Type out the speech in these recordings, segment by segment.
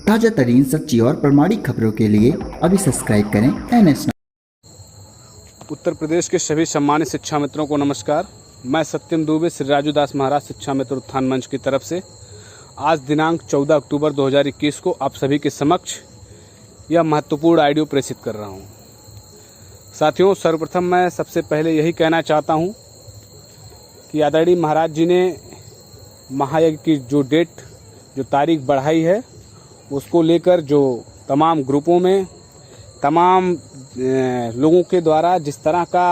ताजा तरीन सच्ची और प्रामाणिक खबरों के लिए अभी सब्सक्राइब करें NS। उत्तर प्रदेश के सभी सम्मानित शिक्षा मित्रों को नमस्कार। मैं सत्यम दुबे श्री राजू दास महाराज शिक्षा मित्र उत्थान मंच की तरफ से आज दिनांक 14 अक्टूबर 2021 को आप सभी के समक्ष यह महत्वपूर्ण ऑडियो प्रेषित कर रहा हूं। साथियों, सर्वप्रथम मैं सबसे पहले यही कहना चाहता हूं कि आदरणीय महाराज जी ने महायज्ञ की जो डेट जो तारीख बढ़ाई है उसको लेकर जो तमाम ग्रुपों में तमाम लोगों के द्वारा जिस तरह का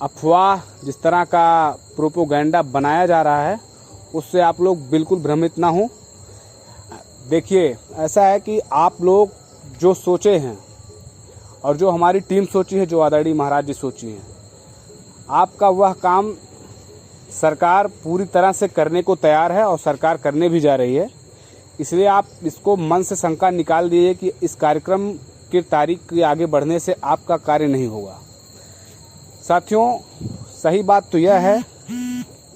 अफवाह, जिस तरह का प्रोपोगंडा बनाया जा रहा है उससे आप लोग बिल्कुल भ्रमित ना हो। देखिए, ऐसा है कि आप लोग जो सोचे हैं और जो हमारी टीम सोची है, जो आदरणीय महाराज जी सोची है, आपका वह काम सरकार पूरी तरह से करने को तैयार है और सरकार करने भी जा रही है। इसलिए आप इसको मन से शंका निकाल दीजिए कि इस कार्यक्रम की तारीख के आगे बढ़ने से आपका कार्य नहीं होगा। साथियों, सही बात तो यह है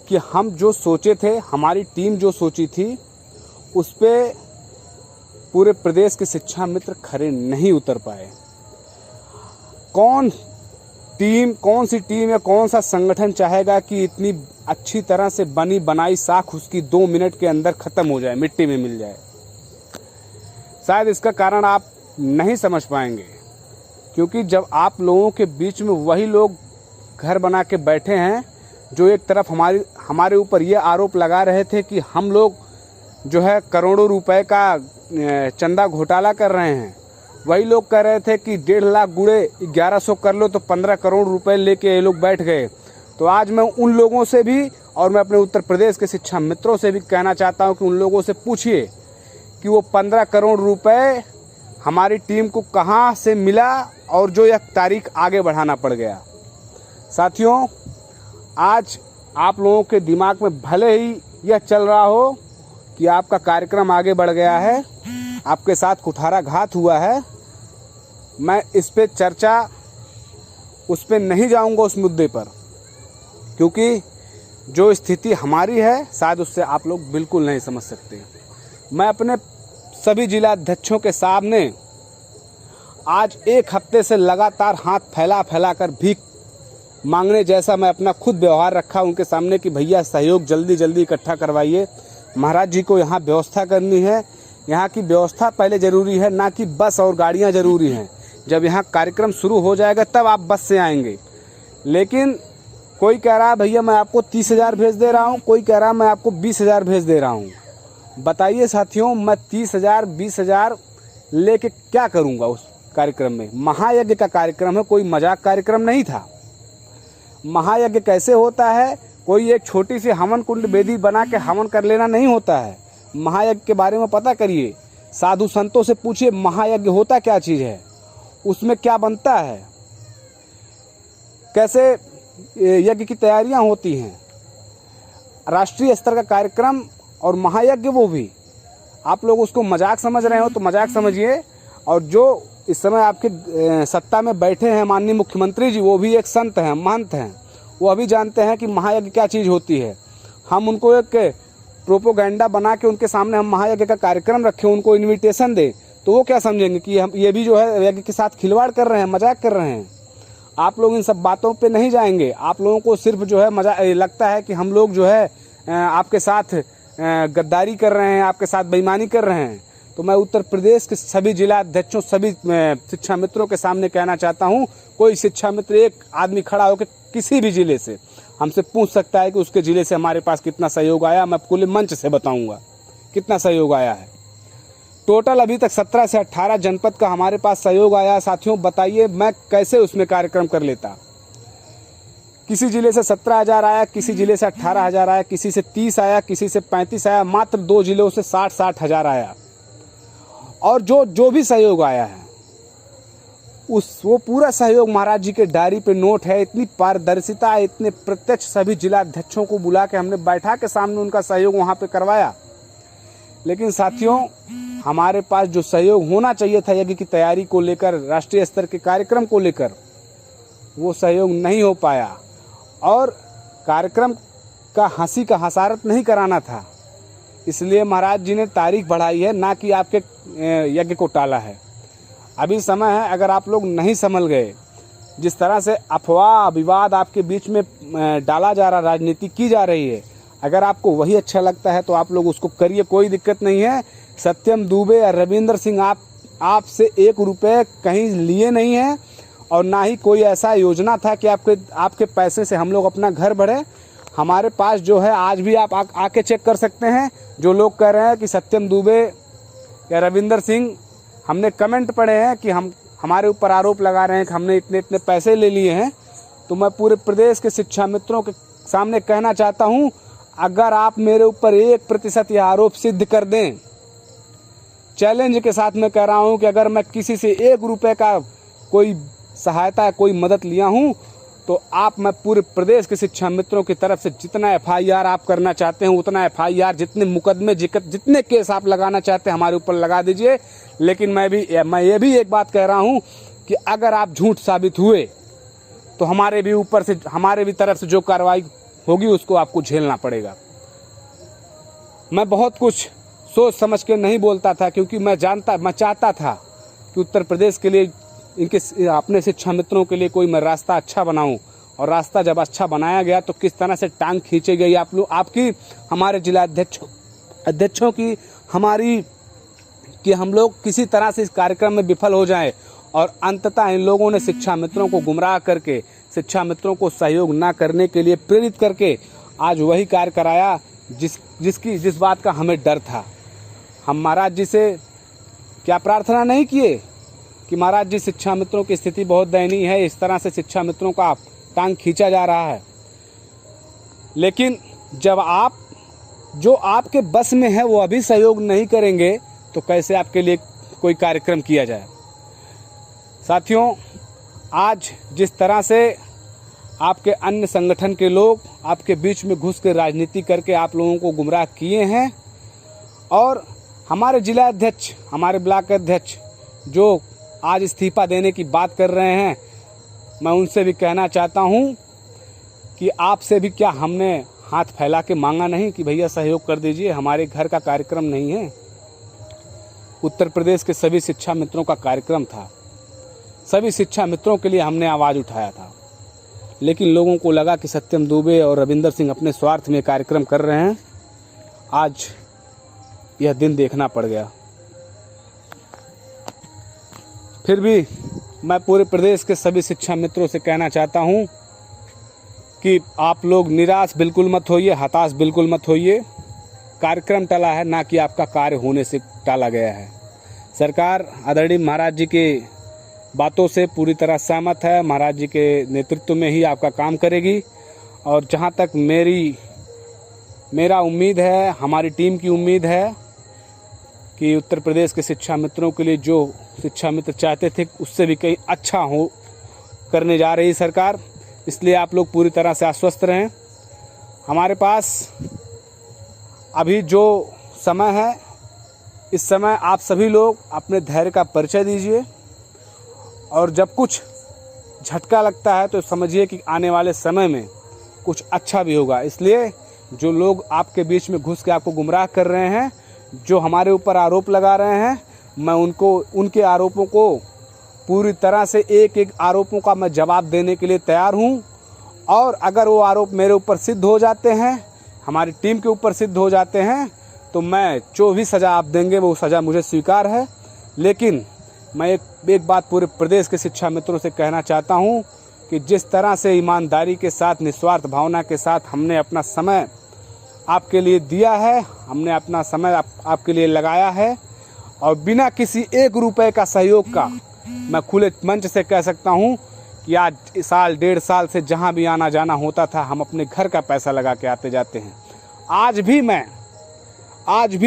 कि हम जो सोचे थे, हमारी टीम जो सोची थी, उस पे पूरे प्रदेश के शिक्षा मित्र खरे नहीं उतर पाए। कौन सी टीम या कौन सा संगठन चाहेगा कि इतनी अच्छी तरह से बनी बनाई साख उसकी 2 मिनट के अंदर खत्म हो जाए, मिट्टी में मिल जाए। शायद इसका कारण आप नहीं समझ पाएंगे, क्योंकि जब आप लोगों के बीच में वही लोग घर बना के बैठे हैं जो एक तरफ हमारे ऊपर ये आरोप लगा रहे थे कि हम लोग जो है करोड़ों रुपए का चंदा घोटाला कर रहे हैं, वही लोग कह रहे थे कि 1.5 लाख गुणे 1100 कर लो तो 15 करोड़ रुपए लेके ये लोग बैठ गए। तो आज मैं उन लोगों से भी और मैं अपने उत्तर प्रदेश के शिक्षा मित्रों से भी कहना चाहता हूं कि उन लोगों से पूछिए कि वो 15 करोड़ रुपए हमारी टीम को कहां से मिला और जो यह तारीख आगे बढ़ाना पड़ गया। साथियों, आज आप लोगों के दिमाग में भले ही यह चल रहा हो कि आपका कार्यक्रम आगे बढ़ गया है, आपके साथ कुठाराघात हुआ है, मैं इस पे चर्चा उस पे नहीं जाऊंगा, उस मुद्दे पर, क्योंकि जो स्थिति हमारी है शायद उससे आप लोग बिल्कुल नहीं समझ सकते। मैं अपने सभी जिला अध्यक्षों के सामने आज 1 हफ्ते से लगातार हाथ फैला कर भीख मांगने जैसा मैं अपना खुद व्यवहार रखा उनके सामने कि भैया सहयोग जल्दी इकट्ठा करवाइए, महाराज जी को यहाँ व्यवस्था करनी है। यहाँ की व्यवस्था पहले जरूरी है, ना कि बस और गाड़ियाँ जरूरी हैं। जब यहाँ कार्यक्रम शुरू हो जाएगा तब आप बस से आएंगे। लेकिन कोई कह रहा है भैया मैं आपको 30,000 भेज दे रहा हूँ, कोई कह रहा है मैं आपको 20,000 भेज दे रहा हूँ। बताइए साथियों, मैं 30,000 20,000 लेके क्या करूँगा उस कार्यक्रम में? महायज्ञ का कार्यक्रम है, कोई मजाक कार्यक्रम नहीं था। महायज्ञ कैसे होता है? कोई एक छोटी सी हवन कुंड वेदी बना के हवन कर लेना नहीं होता है। महायज्ञ के बारे में पता करिए, साधु संतों से पूछिए महायज्ञ होता क्या चीज है, उसमें क्या बनता है, कैसे यज्ञ की तैयारियां होती हैं। राष्ट्रीय स्तर का कार्यक्रम और महायज्ञ, वो भी आप लोग उसको मजाक समझ रहे हो तो मजाक समझिए। और जो इस समय आपके सत्ता में बैठे हैं माननीय मुख्यमंत्री जी, वो भी एक संत हैं, महंत हैं, वो अभी जानते हैं कि महायज्ञ क्या चीज़ होती है। हम उनको एक प्रोपोगंडा बना के उनके सामने हम महायज्ञ का कार्यक्रम रखें, उनको इनविटेशन दें, तो वो क्या समझेंगे कि हम ये भी जो है यज्ञ के साथ खिलवाड़ कर रहे हैं, मजाक कर रहे हैं। आप लोग इन सब बातों पे नहीं जाएंगे। आप लोगों को सिर्फ जो है मजा लगता है कि हम लोग जो है आपके साथ गद्दारी कर रहे हैं, आपके साथ बेईमानी कर रहे हैं। तो मैं उत्तर प्रदेश के सभी जिला अध्यक्षों, सभी शिक्षा मित्रों के सामने कहना चाहता हूं, कोई शिक्षा मित्र एक आदमी खड़ा होकर किसी भी जिले से हमसे पूछ सकता है कि उसके जिले से हमारे पास कितना सहयोग आया। मैं खुले मंच से बताऊंगा कितना सहयोग आया है। टोटल अभी तक 17 से 18 जनपद का हमारे पास सहयोग आया। साथियों, बताइए मैं कैसे उसमें कार्यक्रम कर लेता। किसी जिले से 17,000 आया, किसी जिले से 18,000 आया, किसी से 30 आया, किसी से 35 आया, मात्र 2 जिलों से 60 हजार आया। और जो भी सहयोग आया है वो पूरा सहयोग महाराज जी के डायरी पे नोट है। इतनी पारदर्शिता, इतने प्रत्यक्ष सभी जिला अध्यक्षों को बुला के हमने बैठा के सामने उनका सहयोग वहां पे करवाया। लेकिन साथियों, हमारे पास जो सहयोग होना चाहिए था यज्ञ की तैयारी को लेकर, राष्ट्रीय स्तर के कार्यक्रम को लेकर, वो सहयोग नहीं हो पाया। और कार्यक्रम का हंसी का हसारत नहीं कराना था, इसलिए महाराज जी ने तारीख बढ़ाई है, ना कि आपके यज्ञ को टाला है। अभी समय है, अगर आप लोग नहीं संभल गए, जिस तरह से अफवाह विवाद आपके बीच में डाला जा रहा, राजनीति की जा रही है, अगर आपको वही अच्छा लगता है तो आप लोग उसको करिए, कोई दिक्कत नहीं है। सत्यम दुबे या रविंदर सिंह आपसे 1 रुपये कहीं लिए नहीं है, और ना ही कोई ऐसा योजना था कि आपके पैसे से हम लोग अपना घर बढ़े। हमारे पास जो है, आज भी आप आके चेक कर सकते हैं। जो लोग कह रहे हैं कि सत्यम दुबे या रविंदर सिंह, हमने कमेंट पढ़े हैं कि हमारे ऊपर आरोप लगा रहे हैं कि हमने इतने इतने पैसे ले लिए हैं। तो मैं पूरे प्रदेश के शिक्षा मित्रों के सामने कहना चाहता हूं, अगर आप मेरे ऊपर 1% यह आरोप सिद्ध कर दें, चैलेंज के साथ मैं कह रहा हूं कि अगर मैं किसी से 1 रुपये का कोई सहायता, कोई मदद लिया हूं, तो मैं पूरे प्रदेश के शिक्षा मित्रों की तरफ से जितना FIR आप करना चाहते हैं, उतना FIR, जितने मुकदमे, जितने केस आप लगाना चाहते हैं हमारे ऊपर लगा दीजिए। लेकिन मैं ये भी एक बात कह रहा हूं कि अगर आप झूठ साबित हुए तो हमारे भी तरफ से जो कार्रवाई होगी उसको आपको झेलना पड़ेगा। मैं बहुत कुछ सोच समझ के नहीं बोलता था, क्योंकि मैं चाहता था कि उत्तर प्रदेश के लिए, अपने शिक्षा मित्रों के लिए कोई मैं रास्ता अच्छा बनाऊं। और रास्ता जब अच्छा बनाया गया तो किस तरह से टांग खींची गई आपकी, हमारे जिला अध्यक्षों की, कि हम लोग किसी तरह से इस कार्यक्रम में विफल हो जाएं, और अंततः इन लोगों ने शिक्षा मित्रों को गुमराह करके, शिक्षा मित्रों को सहयोग ना करने के लिए प्रेरित करके आज वही कार्य कराया जिस बात का हमें डर था। हम महाराज जी से क्या प्रार्थना नहीं किए कि महाराज जी, शिक्षा मित्रों की स्थिति बहुत दयनीय है, इस तरह से शिक्षा मित्रों का टांग खींचा जा रहा है। लेकिन जब जो आपके बस में है वो अभी सहयोग नहीं करेंगे तो कैसे आपके लिए कोई कार्यक्रम किया जाए। साथियों, आज जिस तरह से आपके अन्य संगठन के लोग आपके बीच में घुस के राजनीति करके आप लोगों को गुमराह किए हैं, और हमारे जिला अध्यक्ष, हमारे ब्लॉक अध्यक्ष जो आज इस्तीफा देने की बात कर रहे हैं, मैं उनसे भी कहना चाहता हूं कि आपसे भी क्या हमने हाथ फैला के मांगा नहीं कि भैया सहयोग कर दीजिए, हमारे घर का कार्यक्रम नहीं है। उत्तर प्रदेश के सभी शिक्षा मित्रों का कार्यक्रम था, सभी शिक्षा मित्रों के लिए हमने आवाज़ उठाया था। लेकिन लोगों को लगा कि सत्यम दुबे और रविंदर सिंह अपने स्वार्थ में कार्यक्रम कर रहे हैं। आज यह दिन देखना पड़ गया। फिर भी मैं पूरे प्रदेश के सभी शिक्षा मित्रों से कहना चाहता हूं कि आप लोग निराश बिल्कुल मत होइए, हताश बिल्कुल मत होइए। कार्यक्रम टला है, ना कि आपका कार्य होने से टाला गया है। सरकार आदरणीय महाराज जी के बातों से पूरी तरह सहमत है, महाराज जी के नेतृत्व में ही आपका काम करेगी। और जहां तक मेरा उम्मीद है, हमारी टीम की उम्मीद है कि उत्तर प्रदेश के शिक्षा मित्रों के लिए जो शिक्षा मित्र चाहते थे उससे भी कहीं अच्छा हो करने जा रही सरकार। इसलिए आप लोग पूरी तरह से आश्वस्त रहें। हमारे पास अभी जो समय है, इस समय आप सभी लोग अपने धैर्य का परिचय दीजिए, और जब कुछ झटका लगता है तो समझिए कि आने वाले समय में कुछ अच्छा भी होगा। इसलिए जो लोग आपके बीच में घुस के आपको गुमराह कर रहे हैं, जो हमारे ऊपर आरोप लगा रहे हैं, मैं उनके आरोपों को पूरी तरह से एक आरोपों का मैं जवाब देने के लिए तैयार हूं। और अगर वो आरोप मेरे ऊपर सिद्ध हो जाते हैं, हमारी टीम के ऊपर सिद्ध हो जाते हैं, तो मैं जो भी सज़ा आप देंगे वो सज़ा मुझे स्वीकार है। लेकिन मैं एक बात पूरे प्रदेश के शिक्षा मित्रों से कहना चाहता हूं कि जिस तरह से ईमानदारी के साथ, निस्वार्थ भावना के साथ हमने अपना समय आपके लिए दिया है, हमने अपना समय आपके लिए लगाया है, और बिना किसी 1 रुपये का सहयोग का मैं खुले मंच से कह सकता हूं कि आज साल 1.5 साल से जहां भी आना जाना होता था, हम अपने घर का पैसा लगा के आते जाते हैं। आज भी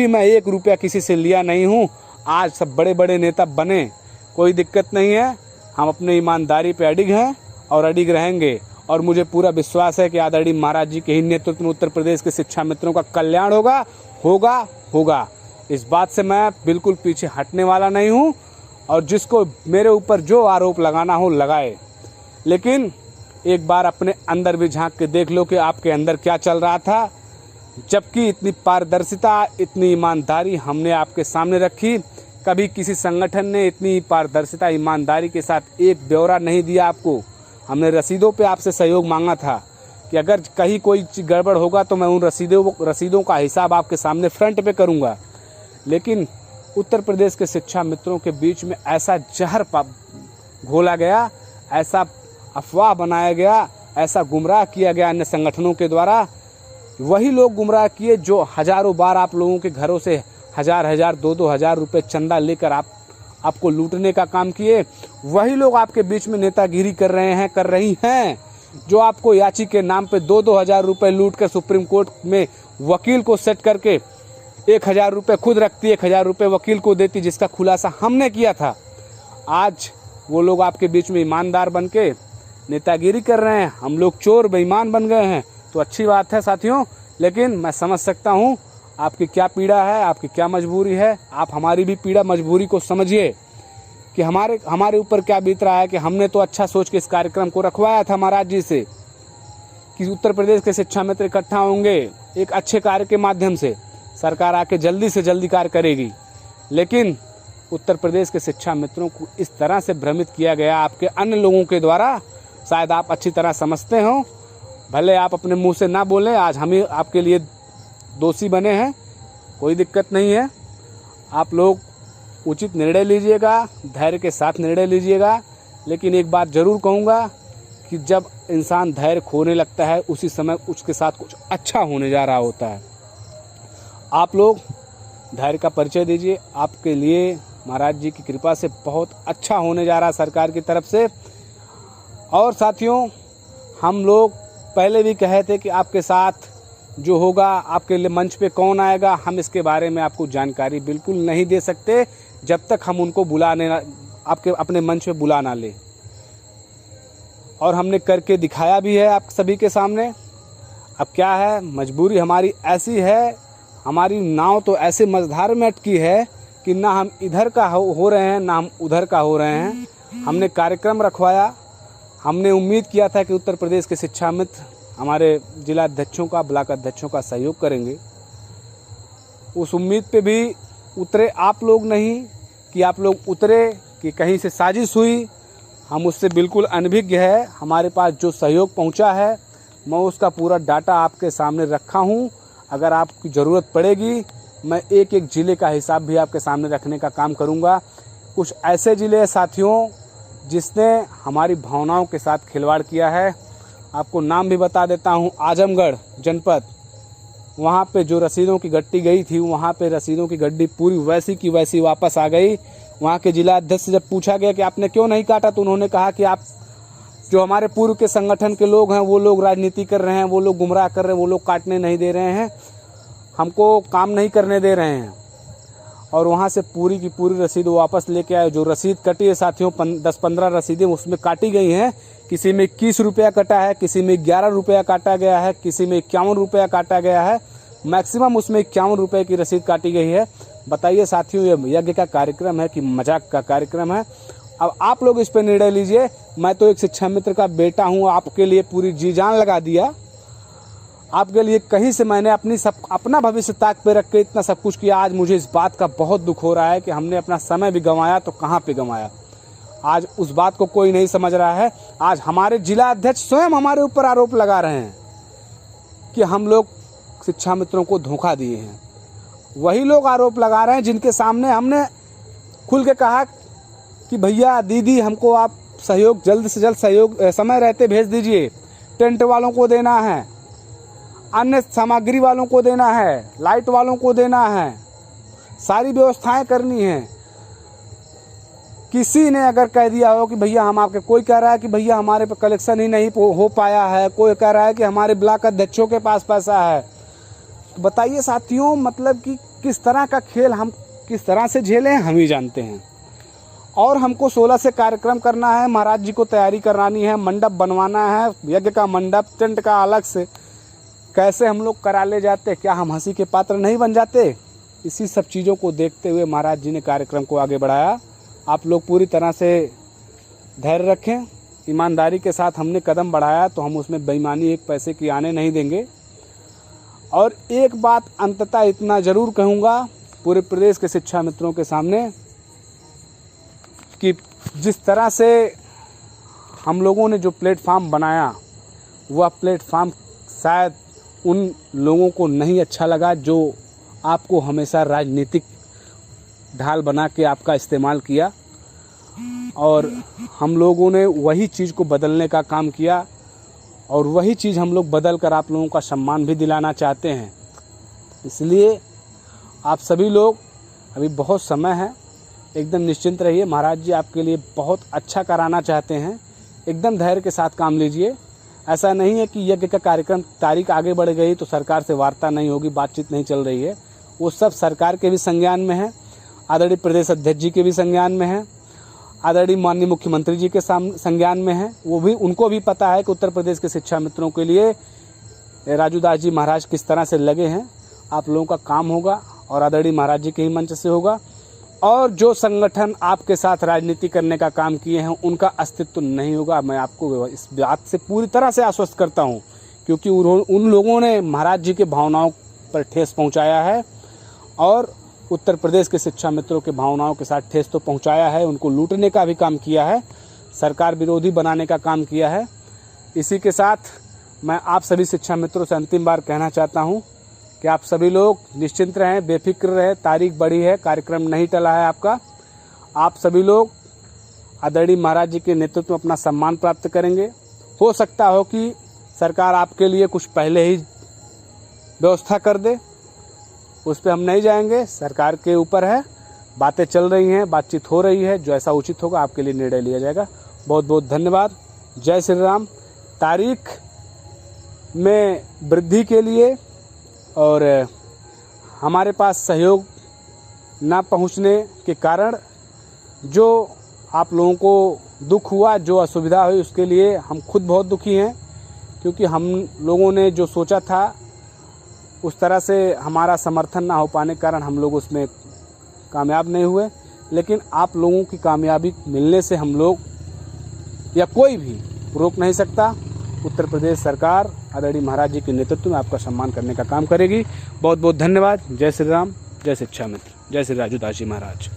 मैं 1 रुपया किसी से लिया नहीं हूं। आज सब बड़े बड़े नेता बने, कोई दिक्कत नहीं है। हम अपने ईमानदारी पे अडिग हैं और अडिग रहेंगे। और मुझे पूरा विश्वास है कि आदरणीय महाराज जी के ही नेतृत्व में उत्तर प्रदेश के शिक्षा मित्रों का कल्याण होगा। इस बात से मैं बिल्कुल पीछे हटने वाला नहीं हूं। और जिसको मेरे ऊपर जो आरोप लगाना हो लगाए, लेकिन एक बार अपने अंदर भी झांक के देख लो कि आपके अंदर क्या चल रहा था। जबकि इतनी पारदर्शिता, इतनी ईमानदारी हमने आपके सामने रखी। कभी किसी संगठन ने इतनी पारदर्शिता, ईमानदारी के साथ एक ब्यौरा नहीं दिया आपको। हमने रसीदों पे आपसे सहयोग मांगा था कि अगर कहीं कोई गड़बड़ होगा तो मैं उन रसीदों का हिसाब आपके सामने फ्रंट पे करूंगा। लेकिन उत्तर प्रदेश के शिक्षा मित्रों के बीच में ऐसा जहर घोला गया, ऐसा अफवाह बनाया गया, ऐसा गुमराह किया गया अन्य संगठनों के द्वारा। वही लोग गुमराह किए जो हजारों बार आप लोगों के घरों से हजार 2-2 रुपए चंदा लेकर आपको लूटने का काम किए। वही लोग आपके बीच में नेतागिरी कर रही हैं जो आपको याची के नाम पे 2-2 रुपए लूट कर सुप्रीम कोर्ट में वकील को सेट करके 1000 रुपए खुद रखती, 1000 रुपए वकील को देती, जिसका खुलासा हमने किया था। आज वो लोग आपके बीच में ईमानदार बन के नेतागिरी कर रहे हैं। हम लोग चोर बेईमान बन गए हैं तो अच्छी बात है साथियों, लेकिन मैं समझ सकता हूँ आपकी क्या पीड़ा है, आपकी क्या मजबूरी है। आप हमारी भी पीड़ा मजबूरी को समझिए कि हमारे ऊपर क्या बीत रहा है कि हमने तो अच्छा सोच के इस कार्यक्रम को रखवाया था महाराज जी से कि उत्तर प्रदेश के शिक्षा मित्र इकट्ठा होंगे एक अच्छे कार्य के माध्यम से, सरकार आके जल्दी से जल्दी कार्य करेगी। लेकिन उत्तर प्रदेश के शिक्षा मित्रों को इस तरह से भ्रमित किया गया आपके अन्य लोगों के द्वारा। शायद आप अच्छी तरह समझते हो, भले आप अपने मुंह से ना बोलें, आज हम ही आपके लिए दोषी बने हैं, कोई दिक्कत नहीं है। आप लोग उचित निर्णय लीजिएगा, धैर्य के साथ निर्णय लीजिएगा। लेकिन एक बात जरूर कहूँगा कि जब इंसान धैर्य खोने लगता है उसी समय उसके साथ कुछ अच्छा होने जा रहा होता है। आप लोग धैर्य का परिचय दीजिए, आपके लिए महाराज जी की कृपा से बहुत अच्छा होने जा रहा है सरकार की तरफ से। और साथियों, हम लोग पहले भी कहे थे कि आपके साथ जो होगा, आपके लिए मंच पे कौन आएगा, हम इसके बारे में आपको जानकारी बिल्कुल नहीं दे सकते जब तक हम उनको आपके अपने मंच पे बुला ना ले। और हमने करके दिखाया भी है आप सभी के सामने। अब क्या है, मजबूरी हमारी ऐसी है, हमारी नाव तो ऐसे मझधार में अटकी है कि ना हम इधर का हो रहे हैं ना हम उधर का हो रहे हैं। हमने कार्यक्रम रखवाया, हमने उम्मीद किया था कि उत्तर प्रदेश के शिक्षा मित्र हमारे जिला अध्यक्षों का, ब्लॉक अध्यक्षों का सहयोग करेंगे। उस उम्मीद पे भी उतरे आप लोग नहीं कि आप लोग उतरे कि कहीं से साजिश हुई। हम उससे बिल्कुल अनभिज्ञ है। हमारे पास जो सहयोग पहुंचा है मैं उसका पूरा डाटा आपके सामने रखा हूं। अगर आपकी ज़रूरत पड़ेगी मैं एक एक ज़िले का हिसाब भी आपके सामने रखने का काम करूंगा। कुछ ऐसे ज़िले हैं साथियों जिसने हमारी भावनाओं के साथ खिलवाड़ किया है। आपको नाम भी बता देता हूं, आजमगढ़ जनपद, वहाँ पे जो रसीदों की गड्डी गई थी, वहाँ पे रसीदों की गड्डी पूरी वैसी की वैसी वापस आ गई। वहाँ के जिला अध्यक्ष से जब पूछा गया कि आपने क्यों नहीं काटा, तो उन्होंने कहा कि आप जो हमारे पूर्व के संगठन के लोग हैं वो लोग राजनीति कर रहे हैं, वो लोग गुमराह कर रहे हैं, वो लोग काटने नहीं दे रहे हैं, हमको काम नहीं करने दे रहे हैं। और वहाँ से पूरी की पूरी रसीद वापस लेके आए। जो रसीद कटी है साथियों, 10-15 रसीदें उसमें काटी गई हैं। किसी में 21 रुपया कटा है, किसी में 11 रुपया काटा गया है, किसी में 51 रुपया काटा गया है। मैक्सिमम उसमें 51 रुपये की रसीद काटी गई है। बताइए साथियों, ये यज्ञ का कार्यक्रम है कि मजाक का कार्यक्रम है? अब आप लोग इस पर निर्णय लीजिए। मैं तो एक शिक्षा मित्र का बेटा हूँ, आपके लिए पूरी जी जान लगा दिया। आपके लिए कहीं से मैंने अपना भविष्य ताक पे रख के इतना सब कुछ किया। आज मुझे इस बात का बहुत दुख हो रहा है कि हमने अपना समय भी गंवाया तो कहाँ पे गंवाया। आज उस बात को कोई नहीं समझ रहा है। आज हमारे जिला अध्यक्ष स्वयं हमारे ऊपर आरोप लगा रहे हैं कि हम लोग शिक्षा मित्रों को धोखा दिए हैं। वही लोग आरोप लगा रहे हैं जिनके सामने हमने खुल के कहा कि भैया दीदी हमको आप सहयोग जल्द से जल्द सहयोग समय रहते भेज दीजिए। टेंट वालों को देना है, अन्य सामग्री वालों को देना है, लाइट वालों को देना है, सारी व्यवस्थाएं करनी है। किसी ने अगर कह दिया हो कि भैया हम आपके, कोई कह रहा है कि भैया हमारे पे कलेक्शन ही नहीं हो पाया है, कोई कह रहा है कि हमारे ब्लॉक अध्यक्षों के पास पैसा है। तो बताइए साथियों, मतलब कि किस तरह का खेल हम किस तरह से झेलें हम ही जानते हैं। और हमको 16 से कार्यक्रम करना है, महाराज जी को तैयारी करानी है, मंडप बनवाना है, यज्ञ का मंडप, टेंट का अलग से। कैसे हम लोग करा ले जाते, क्या हम हंसी के पात्र नहीं बन जाते? इसी सब चीज़ों को देखते हुए महाराज जी ने कार्यक्रम को आगे बढ़ाया। आप लोग पूरी तरह से धैर्य रखें, ईमानदारी के साथ हमने कदम बढ़ाया तो हम उसमें बेईमानी एक पैसे की आने नहीं देंगे। और एक बात अंततः इतना ज़रूर कहूँगा पूरे प्रदेश के शिक्षा मित्रों के सामने कि जिस तरह से हम लोगों ने जो प्लेटफार्म बनाया वह प्लेटफार्म शायद उन लोगों को नहीं अच्छा लगा जो आपको हमेशा राजनीतिक ढाल बना के आपका इस्तेमाल किया, और हम लोगों ने वही चीज़ को बदलने का काम किया और वही चीज़ हम लोग बदल कर आप लोगों का सम्मान भी दिलाना चाहते हैं। इसलिए आप सभी लोग, अभी बहुत समय है, एकदम निश्चिंत रहिए। महाराज जी आपके लिए बहुत अच्छा कराना चाहते हैं, एकदम धैर्य के साथ काम लीजिए। ऐसा नहीं है कि यज्ञ का कार्यक्रम तारीख आगे बढ़ गई तो सरकार से वार्ता नहीं होगी, बातचीत नहीं चल रही है। वो सब सरकार के भी संज्ञान में है, आदरणीय प्रदेश अध्यक्ष जी के भी संज्ञान में है, आदरणीय माननीय मुख्यमंत्री जी के संज्ञान में है। वो भी, उनको भी पता है कि उत्तर प्रदेश के शिक्षा मित्रों के लिए राजू दास जी महाराज किस तरह से लगे हैं। आप लोगों का काम होगा और आदरणीय महाराज जी के ही मंच से होगा, और जो संगठन आपके साथ राजनीति करने का काम किए हैं उनका अस्तित्व नहीं होगा। मैं आपको इस बात से पूरी तरह से आश्वस्त करता हूं, क्योंकि उन लोगों ने महाराज जी के भावनाओं पर ठेस पहुंचाया है और उत्तर प्रदेश के शिक्षा मित्रों के भावनाओं के साथ ठेस तो पहुंचाया है, उनको लूटने का भी काम किया है, सरकार विरोधी बनाने का काम किया है। इसी के साथ मैं आप सभी शिक्षा मित्रों से अंतिम बार कहना चाहता हूं कि आप सभी लोग निश्चिंत रहें, बेफिक्र रहें। तारीख बढ़ी है, कार्यक्रम नहीं टला है आपका। आप सभी लोग आदरणीय महाराज जी के नेतृत्व में अपना सम्मान प्राप्त करेंगे। हो सकता हो कि सरकार आपके लिए कुछ पहले ही व्यवस्था कर दे, उस पर हम नहीं जाएंगे, सरकार के ऊपर है। बातें चल रही हैं, बातचीत हो रही है, जो ऐसा उचित होगा आपके लिए निर्णय लिया जाएगा। बहुत बहुत धन्यवाद। जय श्री राम। तारीख में वृद्धि के लिए और हमारे पास सहयोग ना पहुंचने के कारण जो आप लोगों को दुख हुआ, जो असुविधा हुई, उसके लिए हम खुद बहुत दुखी हैं, क्योंकि हम लोगों ने जो सोचा था उस तरह से हमारा समर्थन ना हो पाने के कारण हम लोग उसमें कामयाब नहीं हुए। लेकिन आप लोगों की कामयाबी मिलने से हम लोग या कोई भी रोक नहीं सकता। उत्तर प्रदेश सरकार आदरणीय महाराज जी के नेतृत्व में आपका सम्मान करने का काम करेगी। बहुत बहुत धन्यवाद। जय श्री राम, जय शिक्षा मित्र, जय श्री राजू दास जी महाराज।